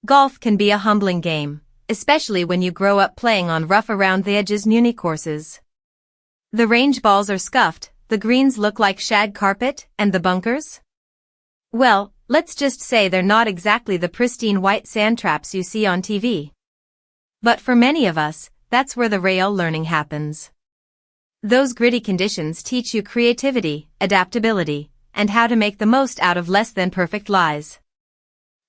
Golf can be a humbling game, especially when you grow up playing on rough around-the-edges muni courses. The range balls are scuffed, the greens look like shag carpet, and the bunkers? Well, let's just say they're not exactly the pristine white sand traps you see on TV. But for many of us, that's where the real learning happens. Those gritty conditions teach you creativity, adaptability, and how to make the most out of less than perfect lies.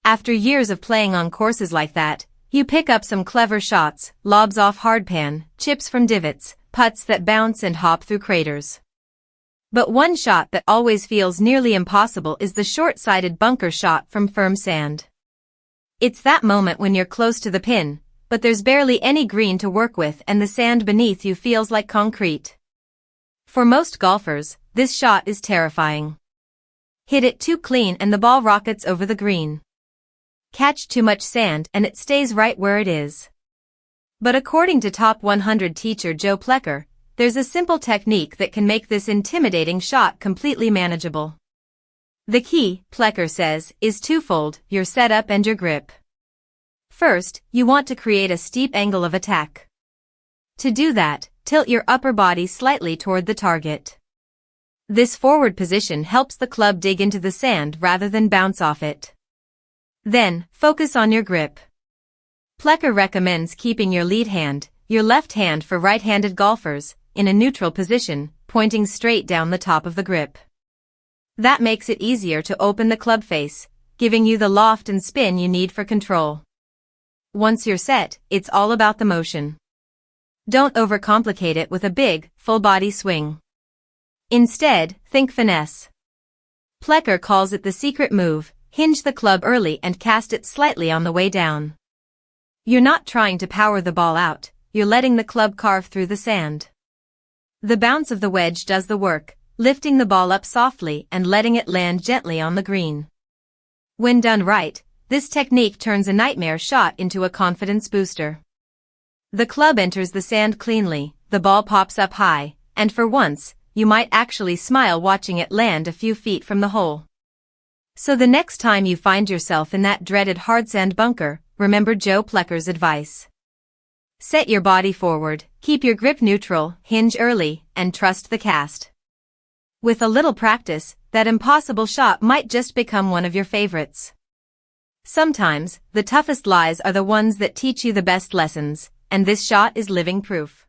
After years of playing on courses like that, you pick up some clever shots, lobs off hardpan, chips from divots, putts that bounce and hop through craters. But one shot that always feels nearly impossible is the short-sighted bunker shot from firm sand. It's that moment when you're close to the pin, but there's barely any green to work with and the sand beneath you feels like concrete. For most golfers, this shot is terrifying. Hit it too clean and the ball rockets over the green. Catch too much sand and it stays right where it is. But according to Top 100 teacher Joe Plecker, there's a simple technique that can make this intimidating shot completely manageable. The key, Plecker says, is twofold: your setup and your grip. First, you want to create a steep angle of attack. To do that, tilt your upper body slightly toward the target. This forward position helps the club dig into the sand rather than bounce off it. Then, focus on your grip. Plecker recommends keeping your lead hand, your left hand for right-handed golfers, in a neutral position, pointing straight down the top of the grip. That makes it easier to open the club face, giving you the loft and spin you need for control. Once you're set, it's all about the motion. Don't overcomplicate it with a big, full-body swing. Instead, think finesse. Plecker calls it the secret move: hinge the club early and cast it slightly on the way down. You're not trying to power the ball out, you're letting the club carve through the sand. The bounce of the wedge does the work, lifting the ball up softly and letting it land gently on the green. When done right, this technique turns a nightmare shot into a confidence booster. The club enters the sand cleanly, the ball pops up high, and for once, you might actually smile watching it land a few feet from the hole. So the next time you find yourself in that dreaded hard sand bunker, remember Joe Plecker's advice. Set your body forward, keep your grip neutral, hinge early, and trust the cast. With a little practice, that impossible shot might just become one of your favorites. Sometimes, the toughest lies are the ones that teach you the best lessons, and this shot is living proof.